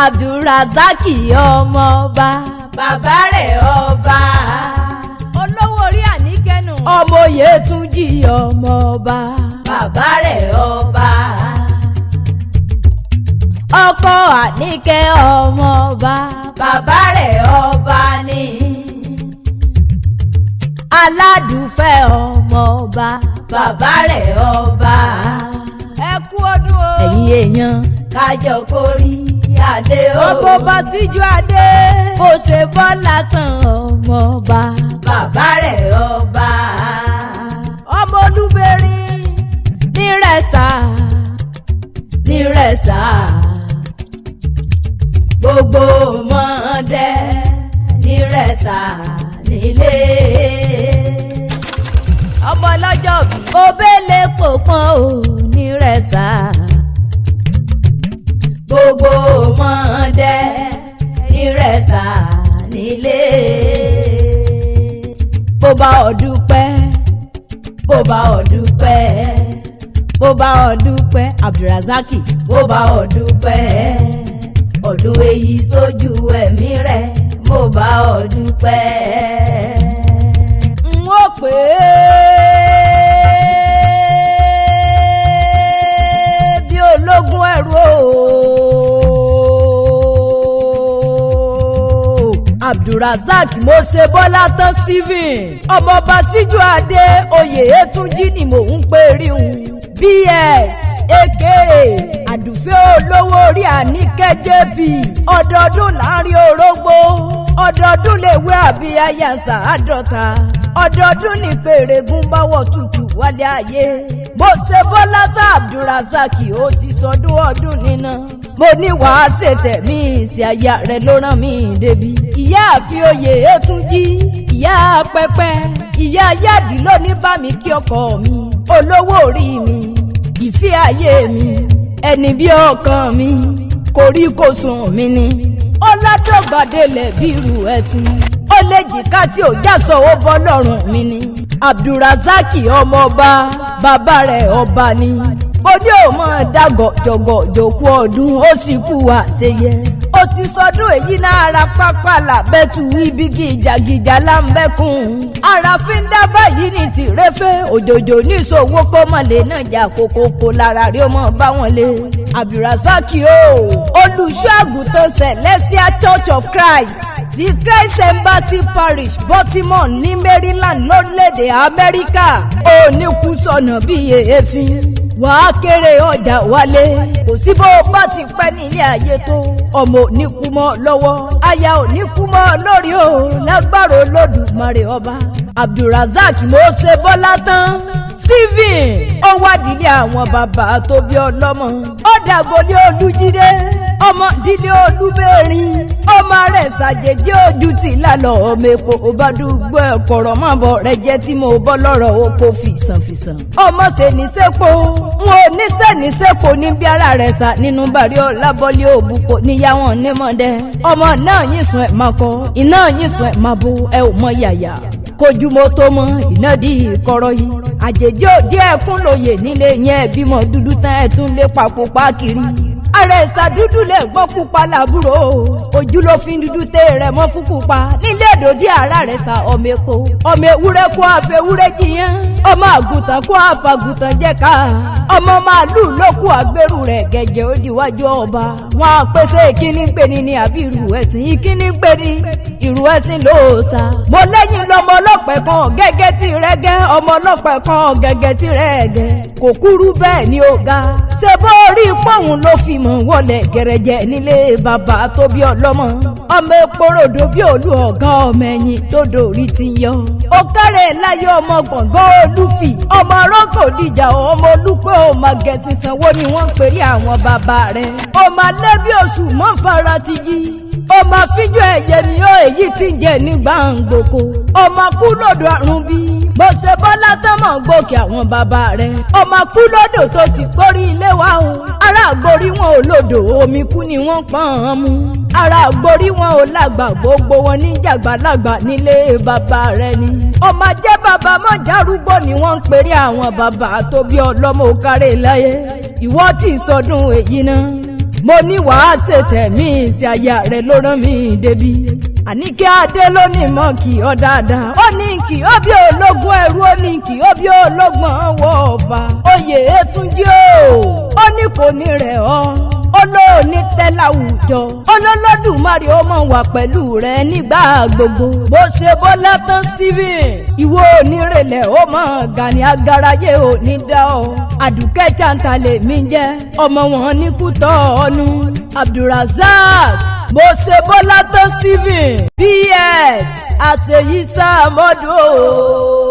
Abdulrazak ọmọọba bàbá rẹ̀ ọba. olówó orí àníkẹ́nu. ọmọ Yétúnjí ọmọọba bàbá rẹ̀ ọba. ọkọ Àníkẹ́ ọmọọba bàbá rẹ̀ ọba ni. Aládùúfẹ́ ọmọọba bàbá rẹ̀ ọba. ẹ kú ọdún o. ẹ̀yin èèyàn kájọ kórí adé o. ọmọ Basíjú adé. bó ṣe Bọ́lá tán ọmọọba bàbá rẹ̀ ọba. ọmọ Olúbẹ̀rin. nírẹ̀sà nírẹ̀sà gbogbo mọ́dẹ nírẹ̀sà nílé. ọmọ ọlọ́jọ́ bí. òbélé pòpọn ò nírẹ̀sà gbogbo mọ́dẹ nírẹ̀sà nílé. bó bá ọ dúpẹ́ bó bá ọ dúpẹ́ bó bá ọ dúpẹ́ Abdulrazak bó bá ọ dúpẹ́ ọdún èyí sójú ẹ̀mí rẹ̀ mo bá ọ dúpẹ́. n ó pè é bí ológun ẹrú o. Abdulrazak mo ṣe Bọ́lá tán Stephen ọmọ Basíjú adé oyè Yétúnjí ni mò ń pè rí un. BS aka àdùfẹ́ olówó orí Àníkẹ́ JB ọdọọdún láàrin orógbó ọdọọdún lèwe àbíyá yànsá àádọ́ta ọdọọdún ní pèrègùn báwọ̀ tutù wálé ayé. mo ṣe Bọ́lá tán Abdulrazak ó ti sọdún ọdún nínà mo ní wàá ṣètẹ̀mí ìsì àyà rẹ̀ ló rán mi débi. ìyá àfi oyè Yétúnjí ìyá pẹpẹ ìyá yáàdì ló ní bá mi kí ọkọ mi olówó orí mi ìfẹ́ ayé mi ẹni bí ọkàn mi koríkòsùn mi ni. ọládọ́gbàdélẹ̀ bírù ẹ̀sìn ó lè jìká tí ò já sọ̀wọ́ bọ́ lọ́rùn mi ni. Abdulrazak ọmọọba bàbá rẹ̀ ọba ni. mo ní ò mọ̀ dàgọ̀jọ̀gọ̀ jòkú ọdún ó sì kú àṣeyẹ. ó ti sọdún èyí náà ara pápá làbẹ́tù ibi gìjàgìjà láǹbẹ́kùn. ara fi ń dá báyìí ní tìrẹ́fẹ́ òjòjò níṣòwò kọ́mọ̀lé náà jà kókókó lára rí ọmọ bá wọn lé. Abdulrazak o olùṣọ́ àgùntàn Celestial Church of Christ ti Christ Embassy Parish Baltimore ní Maryland lórílẹ̀‐èdè Amẹ́ríkà ó ní kú sọ̀nà bíi èéfín wàá kéré ọjà wálé. kò sí bó o bá ti pẹ́ nílé ayé tó ọmọ ò ní kú mọ́ lọ́wọ́ aya ò ní kú mọ́ lórí o lágbára Olódùmarè ọba. Abdulrazak mo ṣe Bọ́lá tán Stephen ó wádìílé àwọn bàbá tó bí ọlọ́mọ ó dàgbòlé Olújídé ọmọ ìdílé Olúbẹ̀rin ọmọ rẹ̀ ṣàjèjì ojú ti lálọ́ ọmọ epo bá dùgbò ẹ̀kọ́rọ̀ mọ́ bọ̀ rẹ̀ jẹ́ tí mo bọ́ lọ́rọ̀ oko fìsànfìsàn. ọmọ ṣe ní sẹ́pọ̀ n ò ní sẹ́ni sẹ́pọ̀ níbi ara rẹ̀ sà nínú bàrí ọ̀làbọ̀lì òbúkọ níyàwó nímọ̀dẹ́. ọmọ náà yín sùn ẹ̀ máa kọ́ iná yín sùn ẹ̀ máa bo ẹ ò mọ yàyà kojúmọ́ tó mọ ìnádìí ìkọ̀rọ̀ yìí. àjèjì òdì ẹ̀kún lóye nílé yẹn bímọ dúdú tán ẹ̀ tún lé papò pákiri. ara ẹ̀sà dúdú lè gbọ́ pupa làbúrò ojú ló fi dúdú tẹ́ rẹ̀ mọ́ fún pupa nílé èdòdí ara rẹ̀ sa ọmọ epo ọmọ ewúrẹ́ kó àfẹ́wúrẹ́ jiyàn ọmọ àgùntàn kó àfàgùntàn jẹ́ka ọmọ màálù ló kó àgbérù rẹ̀ gẹ̀jẹ̀ ó diwájú ọba. wọn á pèsè ìkíní peni ní àbí ìrù ẹ̀sìn ìkíní peni ìrù ẹ̀sìn ló sá. mo lẹ́yìn lọ́mọ ọlọ́pẹ̀ kan gẹ́gẹ́ tí rẹ́gẹ́ ọmọ ọlọ́pẹ̀ kan gẹ́gẹ́ tí rẹ́gẹ́ kò kúrú bẹ́ẹ̀ ni ó ga. ṣé bó rí pọ́hùn ló fi mọ̀ wọlé gẹ̀rẹ́jẹ̀ nílé bàbá tó bí ọlọ́mọ. ọmọ epo ròdò bí olú ọ̀gá ọmọ ẹ̀yìn tó dòrí ti yọ. ó kárẹ̀ láyé ọmọ gbọ̀ngàn olúfì ọmọ rọ́gò dìjà ọmọ olúpẹ́ ọmọ gẹ̀ẹ́sì sanwó ni wọ́n ń pèrè àwọn bàbá rẹ̀. ọmọ alẹ́ bí oṣù mọ́ fara ti yí. ọmọ àfijọ́ ẹ̀yẹ ni ó èyí tí ń jẹ ní gbàǹgbòkò. ọmọ kú lòdò àrùn bí. bó ṣe Bọ́lá tán mọ̀ gbòkè àwọn bàbá rẹ̀. ọmọ kú lòdò tó ti kórí ilé wa o. ará àgbórí wọn ò lòdò omi kú ni wọ́n pọ́n ọ́n mú. ará àgbórí wọn ò lágbà gbogbo wọn ní jàgbàlagbà nílé bàbá rẹ̀ ni. ọmọ jẹ́ bàbá mọ̀ járúgbó ni wọ́n ń pèrè àwọn bàbá tó bí ọlọ́mọ kárẹ̀ láyé. ìwọ tí sọdún èyí náà mo ní wàá ṣètẹ̀mí sí aya rẹ̀ ló rán mi débi. Àníkẹ́ Adé ló ní mọ́ kí ọ dáadáa. Ó ní kí ó bí ológun ẹrú, ó ní kí ó bí ológun wọ̀ọ̀fà. Oyè Ètúnjí o, ó ní kò ní rẹ̀ ọ́. Olóòní tẹ́ láwùjọ. Olólódùmarè ó mọ̀ wà pẹ̀lú rẹ̀ nígbà gbogbo. Bó ṣe Bọ́lá tán Stephen, ìwọ onírèlẹ̀ ó mọ̀ Gani agaraye ò ní dá ọ. Àdùkẹ́ jàǹtà lèmi jẹ́, ọmọ wọn ní Kútọ́ọ̀nù. Abdulrasaq, bó ṣe Bọ́lá tán Stephen, PS àṣeyí sáà mọ́dún o.